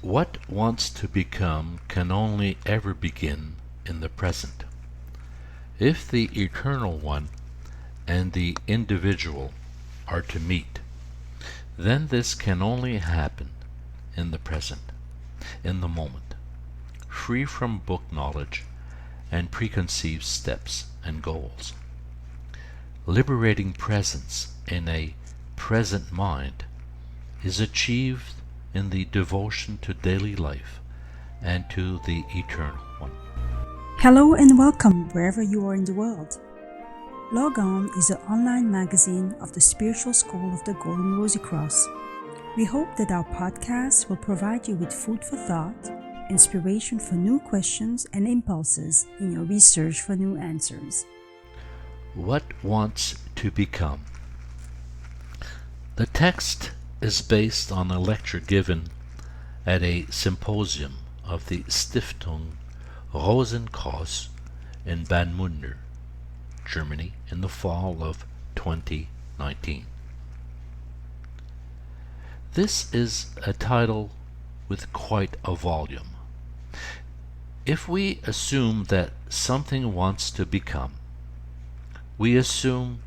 What wants to become can only ever begin in the present. If the Eternal One and the individual are to meet, then this can only happen in the present, in the moment, free from book knowledge and preconceived steps and goals. Liberating presence in a present mind is achieved in the devotion to daily life and to the Eternal One. Hello and welcome wherever you are in the world. Log On is an online magazine of the Spiritual School of the Golden Rosy Cross. We hope that our podcast will provide you with food for thought, inspiration for new questions and impulses in your research for new answers. What wants to become? The text is based on a lecture given at a symposium of the Stiftung Rosenkreuz in Bad Mund, Germany, in the fall of 2019. This is a title with quite a volume. If we assume that something wants to become, we assume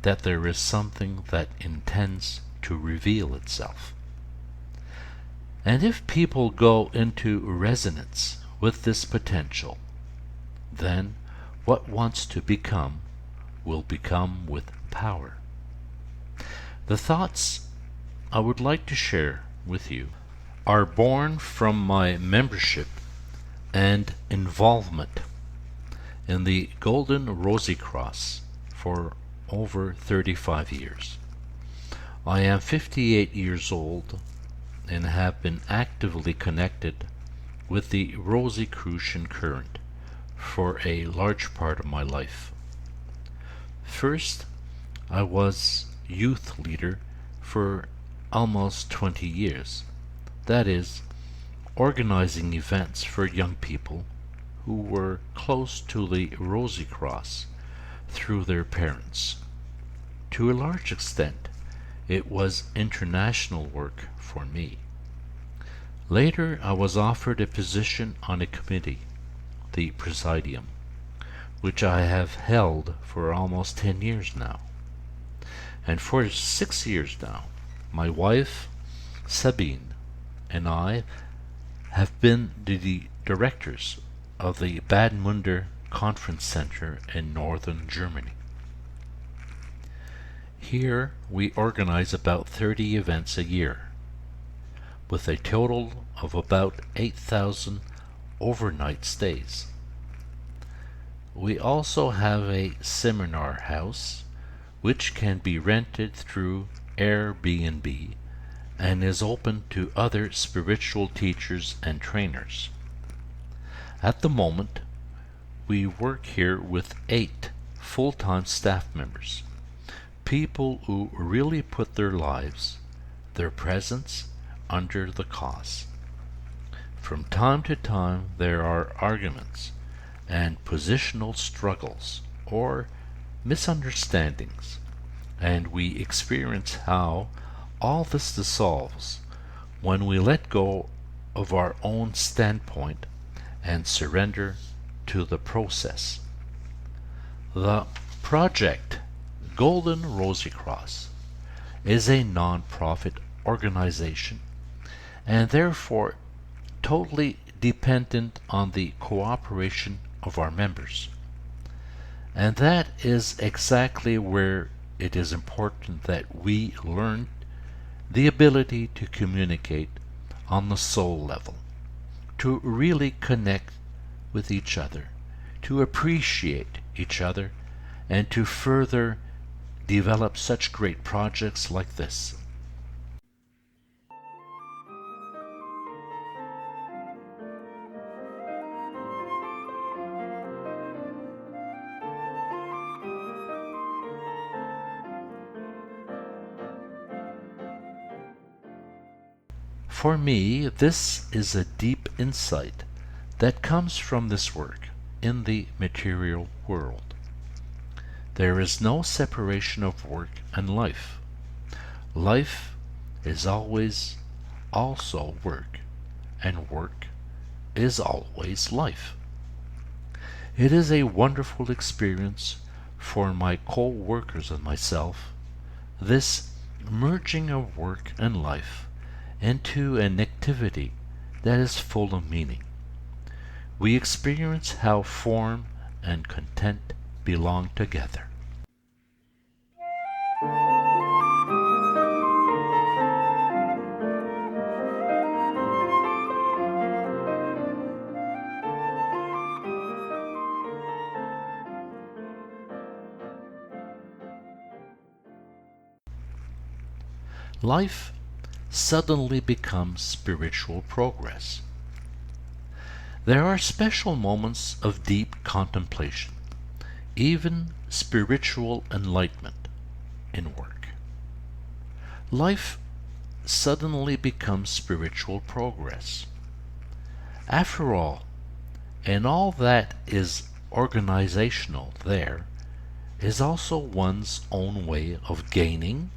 that there is something that intends to reveal itself. And if people go into resonance with this potential, then what wants to become will become with power. The thoughts I would like to share with you are born from my membership and involvement in the Golden Rosy Cross for over 35 years. I am 58 years old and have been actively connected with the Rosicrucian current for a large part of my life. First, I was youth leader for almost 20 years. That is, organizing events for young people who were close to the Rosy Cross through their parents. To a large extent, it was international work for me. Later, I was offered a position on a committee, the Presidium, which I have held for almost 10 years now. And for 6 years now, my wife, Sabine, and I have been the directors of the Bad Munder Conference Center in northern Germany. Here we organize about 30 events a year, with a total of about 8,000 overnight stays. We also have a seminar house which can be rented through Airbnb and is open to other spiritual teachers and trainers. At the moment, we work here with 8 full-time staff members, people who really put their lives, their presence, under the cause. From time to time there are arguments and positional struggles or misunderstandings, and we experience how all this dissolves when we let go of our own standpoint and surrender to the process. The project Golden Rosy Cross is a non-profit organization and therefore totally dependent on the cooperation of our members. And that is exactly where it is important that we learn the ability to communicate on the soul level, to really connect with each other, to appreciate each other, and to further develop such great projects like this. For me, this is a deep insight that comes from this work in the material world. There is no separation of work and life. Life is always also work, and work is always life. It is a wonderful experience for my co-workers and myself, this merging of work and life into an activity that is full of meaning. We experience how form and content belong together. Life suddenly becomes spiritual progress. There are special moments of deep contemplation, even spiritual enlightenment in work. Life suddenly becomes spiritual progress. After all, and all that is organizational there is also one's own way of gaining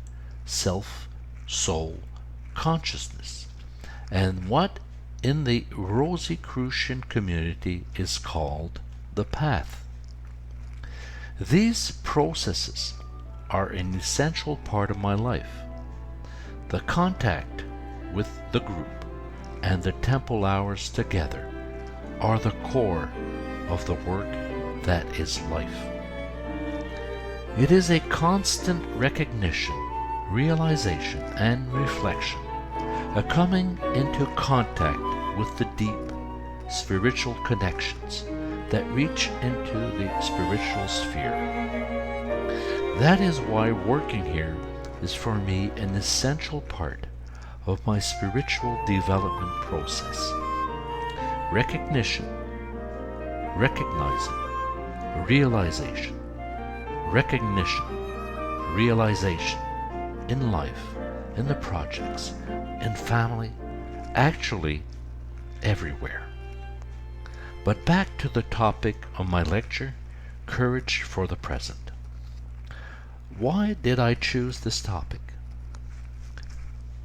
self, soul, consciousness, and what in the Rosicrucian community is called the path. These processes are an essential part of my life. The contact with the group and the temple hours together are the core of the work that is life. It is a constant recognition, realization, and reflection, a coming into contact with the deep spiritual connections that reach into the spiritual sphere. That is why working here is for me an essential part of my spiritual development process. Recognition, recognizing, realization, recognition, realization in life, in the projects, in family, actually everywhere. But back to the topic of my lecture, courage for the present. Why did I choose this topic?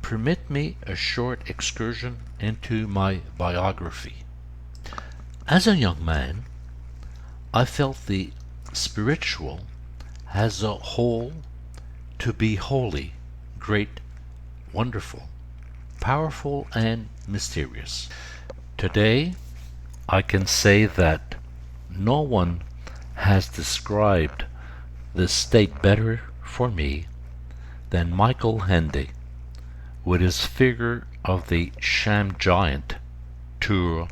Permit me a short excursion into my biography. As a young man, I felt the spiritual as a whole to be holy, great, wonderful, powerful, and mysterious. Today, I can say that no one has described this state better for me than Michael Ende with his figure of the sham giant Tour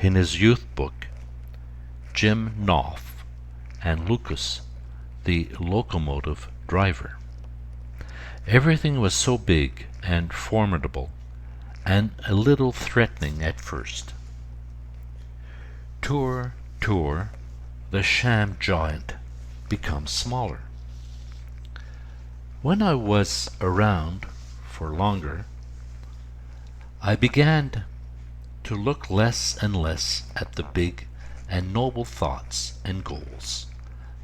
in his youth book, Jim Knopf and Lucas, the locomotive driver. Everything was so big and formidable and a little threatening at first. Tour, the sham giant, becomes smaller. When I was around for longer, I began to look less and less at the big and noble thoughts and goals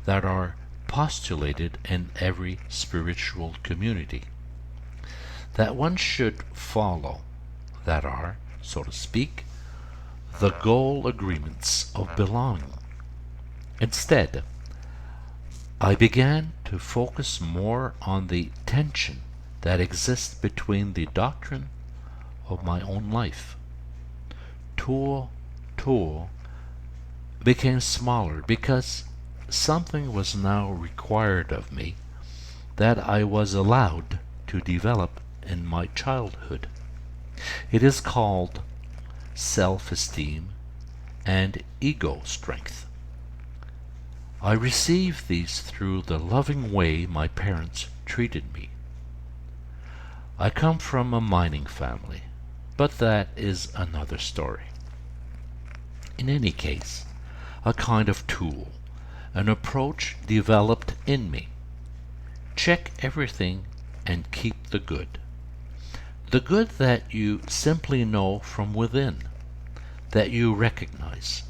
that are postulated in every spiritual community that one should follow, that are, so to speak, the goal agreements of belonging. Instead, I began to focus more on the tension that exists between the doctrine of my own life. Tour became smaller because something was now required of me that I was allowed to develop in my childhood. It is called self-esteem and ego strength. I received these through the loving way my parents treated me. I come from a mining family, but that is another story. In any case, a kind of tool, an approach developed in me. Check everything and keep the good. The good that you simply know from within, that you recognize.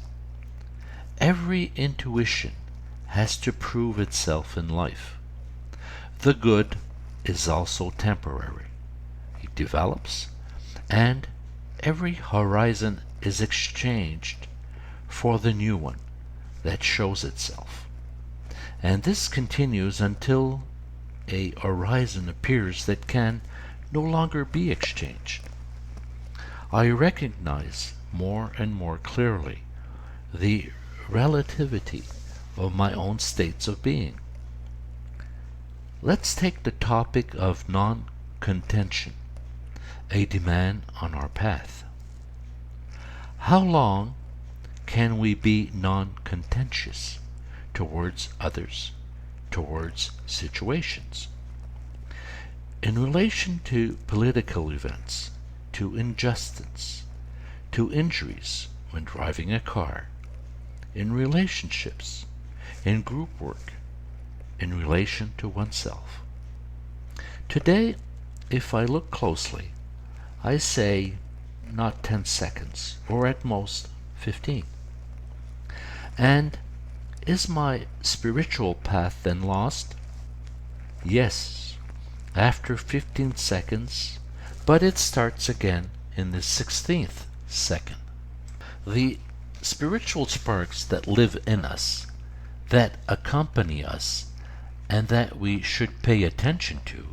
Every intuition has to prove itself in life. The good is also temporary. It develops, and every horizon is exchanged for the new one that shows itself. And this continues until a horizon appears that can no longer be exchanged. I recognize more and more clearly the relativity of my own states of being. Let's take the topic of non-contention, a demand on our path. How long can we be non-contentious towards others, towards situations? In relation to political events, to injustice, to injuries when driving a car, in relationships, in group work, in relation to oneself. Today, if I look closely, I say not 10 seconds, or at most 15. And is my spiritual path then lost? Yes, after 15 seconds, but it starts again in the 16th second. The spiritual sparks that live in us, that accompany us, and that we should pay attention to,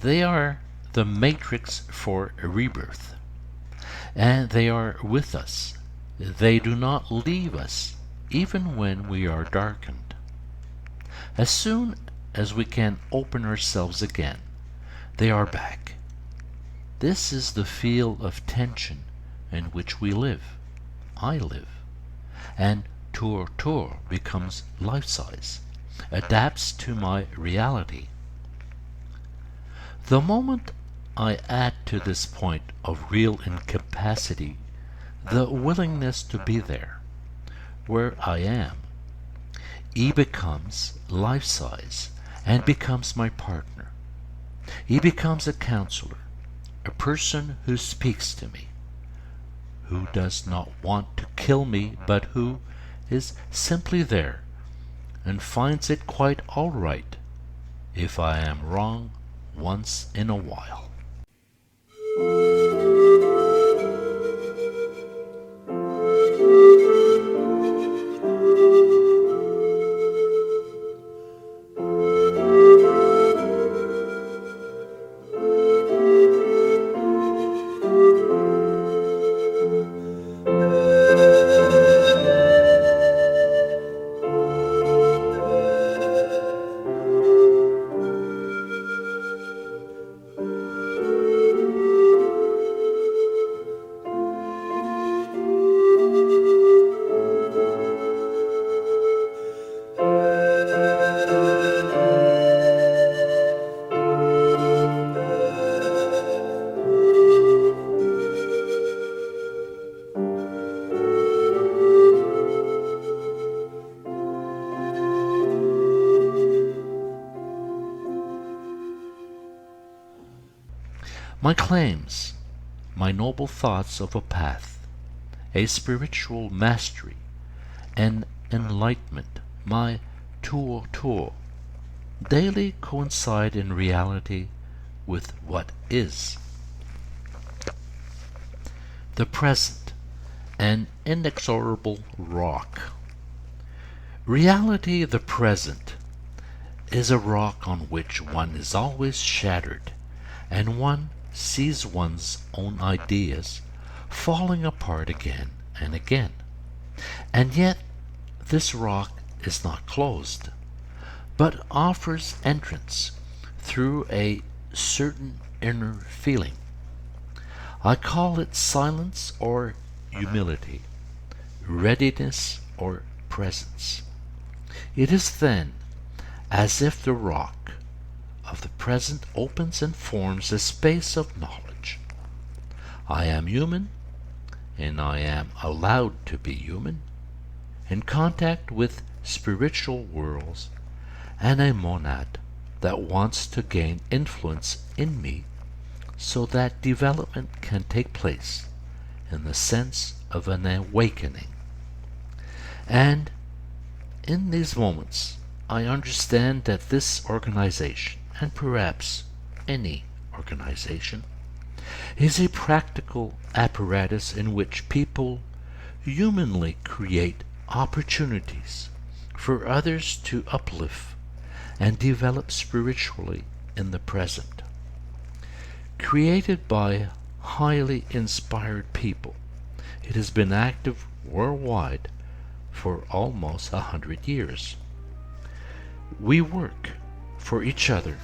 they are the matrix for a rebirth. And they are with us. They do not leave us, even when we are darkened. As soon as we can open ourselves again, they are back. This is the field of tension in which we live. I live. And tour becomes life-size, adapts to my reality. The moment I add to this point of real incapacity the willingness to be there, where I am, he becomes life-size and becomes my partner. He becomes a counselor, a person who speaks to me, who does not want to kill me, but who is simply there and finds it quite all right if I am wrong once in a while. My claims, my noble thoughts of a path, a spiritual mastery, an enlightenment, my tour, daily coincide in reality with what is. The present, an inexorable rock. Reality, the present, is a rock on which one is always shattered, and one sees one's own ideas falling apart again and again. And yet this rock is not closed, but offers entrance through a certain inner feeling. I call it silence or humility, readiness or presence. It is then as if the rock of the present opens and forms a space of knowledge. I am human, and I am allowed to be human, in contact with spiritual worlds, and a monad that wants to gain influence in me so that development can take place in the sense of an awakening. And in these moments, I understand that this organization, and perhaps any organization, is a practical apparatus in which people humanly create opportunities for others to uplift and develop spiritually in the present. Created by highly inspired people, it has been active worldwide for almost 100 years. We work for each other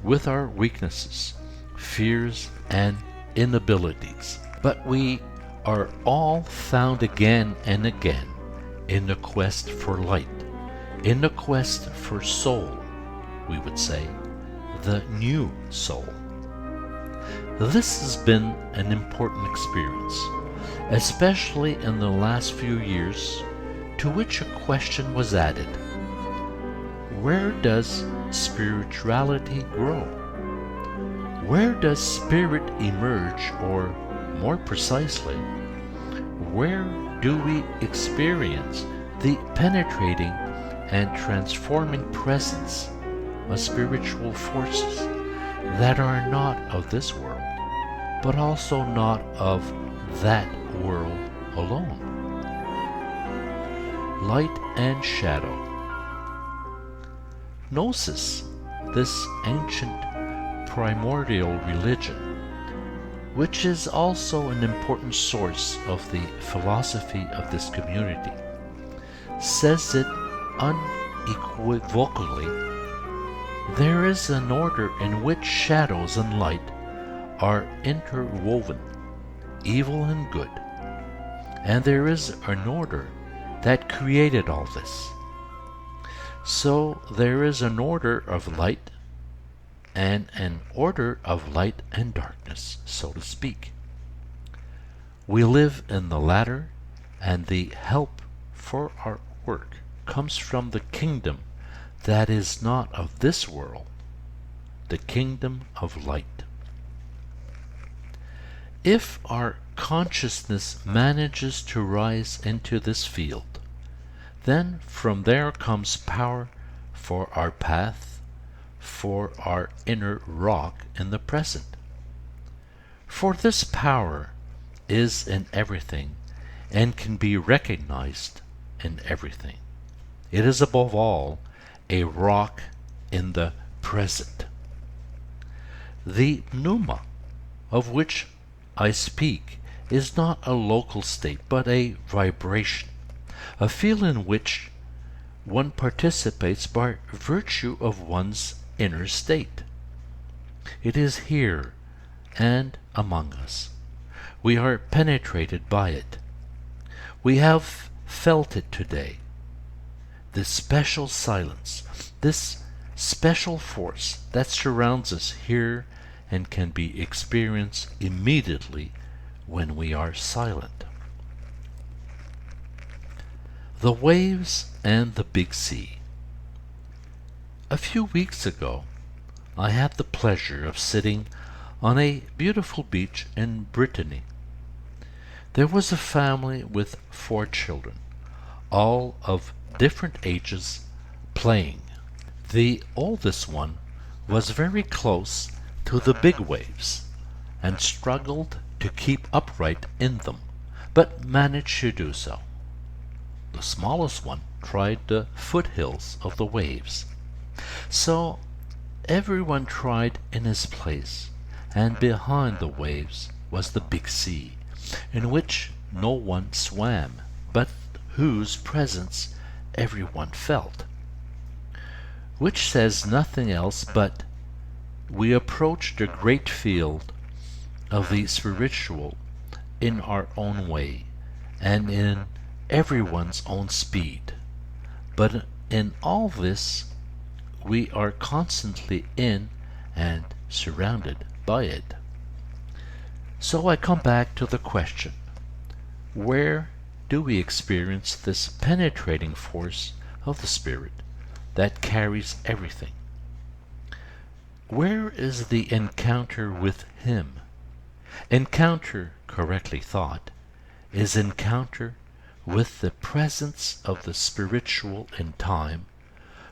with our weaknesses, fears, and inabilities, but we are all found again and again in the quest for light, in the quest for soul, we would say, the new soul. This has been an important experience, especially in the last few years, to which a question was added. Where does spirituality grow? Where does spirit emerge, or more precisely, where do we experience the penetrating and transforming presence of spiritual forces that are not of this world, but also not of that world alone? Light and shadow. Gnosis, this ancient primordial religion, which is also an important source of the philosophy of this community, says it unequivocally: there is an order in which shadows and light are interwoven, evil and good, and there is an order that created all this. So there is an order of light and an order of light and darkness, so to speak. We live in the latter, and the help for our work comes from the kingdom that is not of this world, the kingdom of light. If our consciousness manages to rise into this field, then from there comes power for our path, for our inner rock in the present. For this power is in everything and can be recognized in everything. It is above all a rock in the present. The pneuma of which I speak is not a local state, but a vibration, a feel in which one participates by virtue of one's inner state. It is here and among us. We are penetrated by it. We have felt it today. This special silence, this special force that surrounds us here and can be experienced immediately when we are silent. The waves and the big sea. A few weeks ago, I had the pleasure of sitting on a beautiful beach in Brittany. There was a family with 4 children, all of different ages, playing. The oldest one was very close to the big waves and struggled to keep upright in them, but managed to do so. The smallest one tried the foothills of the waves. So everyone tried in his place, and behind the waves was the big sea, in which no one swam, but whose presence everyone felt. Which says nothing else but we approach the great field of the spiritual in our own way and in everyone's own speed. But in all this, we are constantly in and surrounded by it. So I come back to the question, where do we experience this penetrating force of the Spirit that carries everything? Where is the encounter with Him? Encounter, correctly thought, is encounter with the presence of the spiritual in time,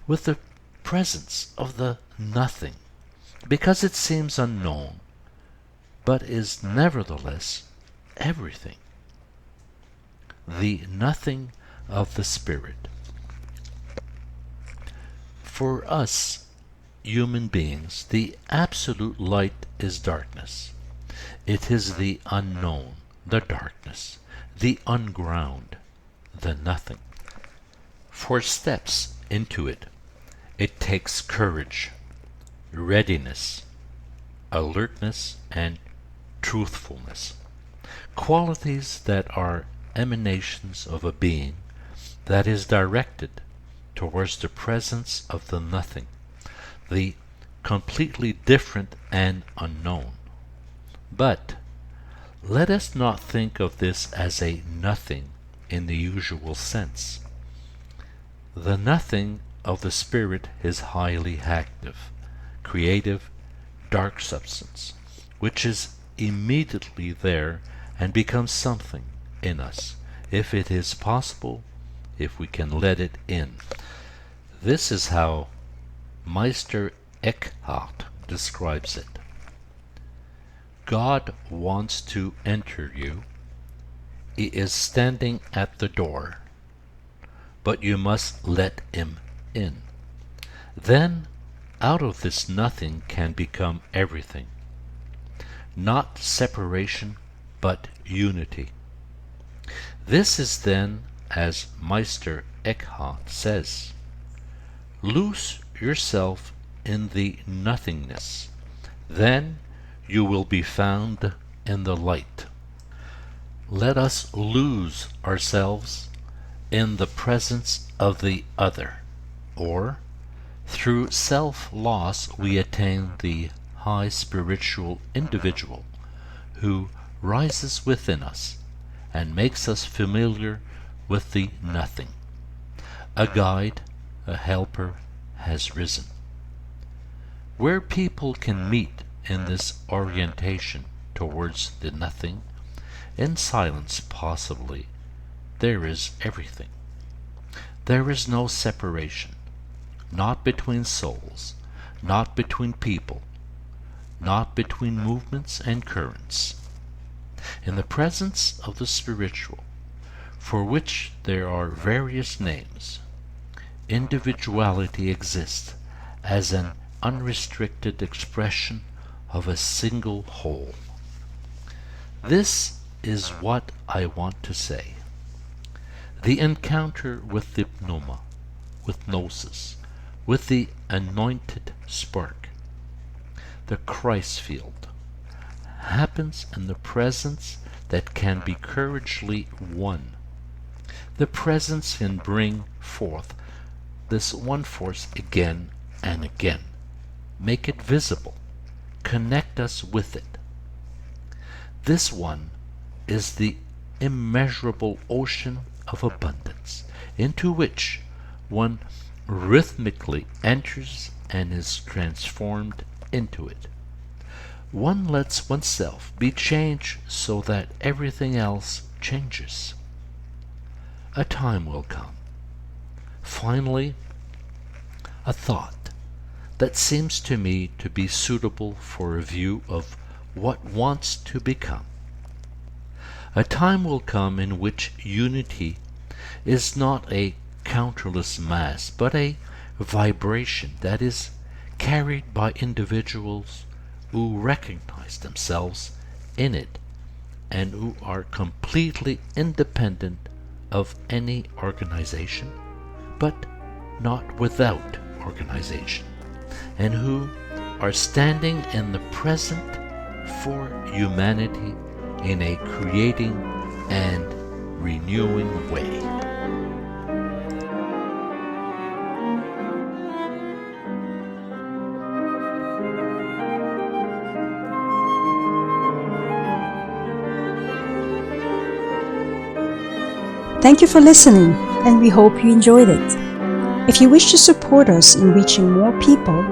with the presence of the nothing, because it seems unknown, but is nevertheless everything. The nothing of the Spirit. For us, human beings, the absolute light is darkness. It is the unknown, the darkness, the unground, the nothing. For steps into it, it takes courage, readiness, alertness, and truthfulness, qualities that are emanations of a being that is directed towards the presence of the nothing, the completely different and unknown. But let us not think of this as a nothing in the usual sense. The nothing of the Spirit is highly active, creative, dark substance, which is immediately there and becomes something in us, if it is possible, if we can let it in. This is how Meister Eckhart describes it. God wants to enter you. He is standing at the door, but you must let him in. Then out of this nothing can become everything. Not separation, but unity. This is then, as Meister Eckhart says, lose yourself in the nothingness, then you will be found in the light. Let us lose ourselves in the presence of the other, or through self-loss we attain the high spiritual individual who rises within us and makes us familiar with the nothing. A guide, a helper has risen. Where people can meet in this orientation towards the nothing, in silence possibly, there is everything. There is no separation, not between souls, not between people, not between movements and currents. In the presence of the spiritual, for which there are various names, individuality exists as an unrestricted expression of a single whole. This is what I want to say. The encounter with the pneuma, with gnosis, with the anointed spark, the Christ field, happens in the presence that can be courageously won. The presence can bring forth this one force again and again, make it visible, connect us with it. This one is the immeasurable ocean of abundance into which one rhythmically enters and is transformed into it. One lets oneself be changed so that everything else changes. A time will come. Finally, a thought that seems to me to be suitable for a view of what wants to become. A time will come in which unity is not a counterless mass, but a vibration that is carried by individuals who recognize themselves in it and who are completely independent of any organization, but not without organization, and who are standing in the present for humanity in a creating and renewing way. Thank you for listening, and we hope you enjoyed it. If you wish to support us in reaching more people,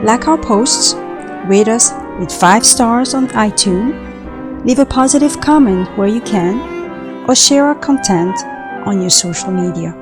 like our posts, rate us with 5 stars on iTunes, leave a positive comment where you can, or share our content on your social media.